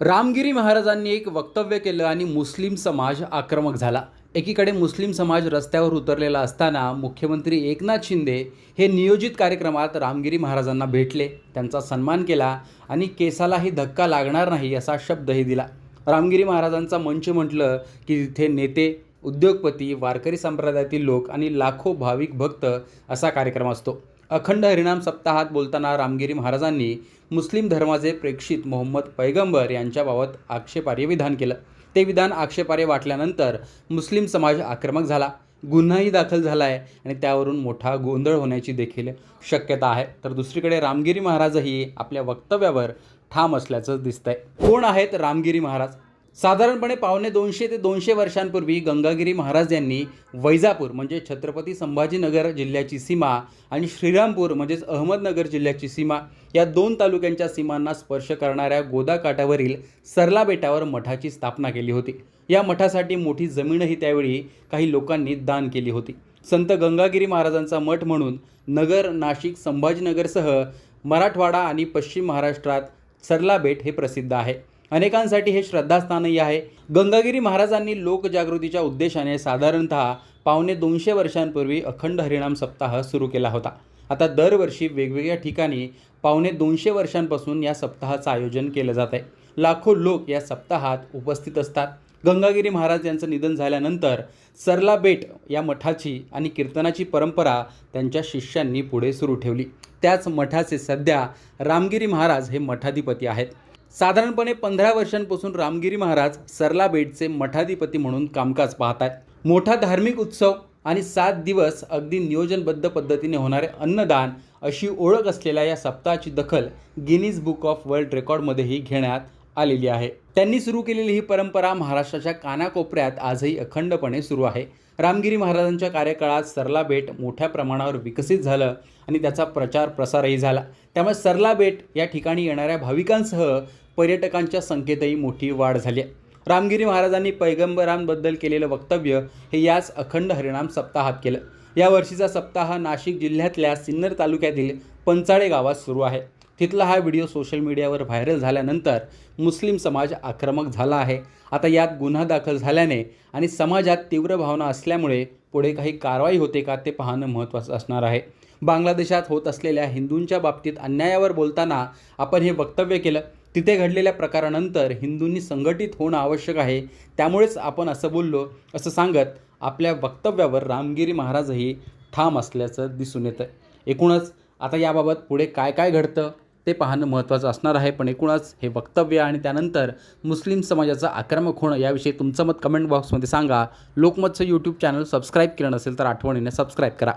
रामगिरी महाराजांनी एक वक्तव्य केलं आणि मुस्लिम समाज आक्रमक झाला। एकीकडे मुस्लिम समाज रस्त्यावर उतरलेला असताना मुख्यमंत्री एकनाथ शिंदे हे नियोजित कार्यक्रमात रामगिरी महाराजांना भेटले, त्यांचा सन्मान केला आणि केसालाही धक्का लागणार नाही असा शब्दही दिला। रामगिरी महाराजांचा मंच म्हटलं की तिथे नेते, उद्योगपती, वारकरी संप्रदायातील लोक आणि लाखो भाविक भक्त असा कार्यक्रम असतो। अखंड हरिनाम सप्ताहात बोलताना रामगिरी महाराजांनी मुस्लिम धर्माचे प्रेषित मोहम्मद पैगंबर यांच्याबाबत आक्षेपार्ह विधान केलं। ते विधान आक्षेपार्ह वाटल्यानंतर मुस्लिम समाज आक्रमक झाला, गुन्हाही दाखल झाला आहे आणि त्यावरून मोठा गोंधळ होण्याची देखील शक्यता आहे। तर दुसरीकडे रामगिरी महाराजही आपल्या वक्तव्यावर ठाम असल्याचं दिसतंय। कोण आहेत रामगिरी महाराज? साधारणपणे 250 ते 200 वर्षांपूर्वी गंगागिरी महाराज यांनी वैजापूर म्हणजे छत्रपती संभाजीनगर जिल्ह्याची सीमा आणि श्रीरामपूर म्हणजेच अहमदनगर जिल्ह्याची सीमा या दोन तालुक्यांच्या सीमांना स्पर्श करणाऱ्या गोदाकाठावरील सरला बेटावर मठाची स्थापना केली होती। या मठासाठी मोठी जमीनही त्यावेळी काही लोकांनी दान केली होती। संत गंगागिरी महाराजांचा मठ म्हणून नगर, नाशिक, संभाजीनगरसह मराठवाडा आणि पश्चिम महाराष्ट्रात सरला बेट हे प्रसिद्ध आहे। अनेकांसाठी हे श्रद्धास्थानही आहे। गंगागिरी महाराजांनी लोकजागृतीच्या उद्देशाने साधारणतः 250 वर्षांपूर्वी अखंड हरिनाम सप्ताह सुरू केला होता। आता दरवर्षी वेगवेगळ्या ठिकाणी 250 वर्षांपासून या सप्ताहाचं आयोजन केलं जात आहे। लाखो लोक या सप्ताहात उपस्थित असतात। गंगागिरी महाराज यांचं निधन झाल्यानंतर सरला बेट या मठाची आणि कीर्तनाची परंपरा त्यांच्या शिष्यांनी पुढे सुरू ठेवली। त्याच मठाचे सध्या रामगिरी महाराज हे मठाधिपती आहेत। साधारणपणे 15 वर्षांपासून रामगिरी महाराज सरला बेटचे मठाधिपती म्हणून कामकाज पाहत आहेत। मोठा धार्मिक उत्सव आणि 7 दिवस अगदी नियोजनबद्ध पद्धतीने होणारे अन्नदान अशी ओळख असलेल्या या सप्ताहाची दखल गिनीज बुक ऑफ वर्ल्ड रेकॉर्डमध्येही घेण्यात आलेली आहे। त्यांनी सुरू केलेली ही परंपरा महाराष्ट्राच्या कानाकोपऱ्यात आजही अखंडपणे सुरू आहे। रामगिरी महाराजांच्या कार्यकाळात सरला बेट मोठ्या प्रमाणावर विकसित झालं आणि त्याचा प्रचार प्रसारही झाला। त्यामुळे सरला बेट या ठिकाणी येणाऱ्या भाविकांसह पर्यटकांच्या संख्येतही मोठी वाढ झाली आहे। रामगिरी महाराजांनी पैगंबरांबद्दल केलेलं वक्तव्य हे याच अखंड हरिनाम सप्ताहात केलं। या वर्षीचा सप्ताह नाशिक जिल्ह्यातल्या सिन्नर तालुक्यातील पंचाळे गावात सुरू आहे। तिथला हा व्हिडिओ सोशल मीडियावर व्हायरल झाल्यानंतर मुस्लिम समाज आक्रमक झाला आहे। आता यात गुन्हा दाखल झाल्याने आणि समाजात तीव्र भावना असल्यामुळे पुढे काही कारवाई होते का ते पाहणं महत्त्वाचं असणार आहे। बांगलादेशात होत असलेल्या हिंदूंच्या बाबतीत अन्यायावर बोलताना आपण हे वक्तव्य केलं। तिथे घडलेल्या प्रकारानंतर हिंदूंनी संघटित होणं आवश्यक आहे, त्यामुळेच आपण असं बोललो असं सांगत आपल्या वक्तव्यावर रामगिरी महाराजही ठाम असल्याचं दिसून येतं। एकूणच आता याबाबत पुढे काय काय घडतं ते पाहणं महत्त्वाचं असणार आहे। पण एकूणच हे वक्तव्य आणि त्यानंतर मुस्लिम समाजाचं आक्रमक होणं याविषयी तुमचं मत कमेंट बॉक्समध्ये सांगा। लोकमतचं यूट्यूब चॅनल सबस्क्राईब केलं नसेल तर आठवणीने सबस्क्राईब करा।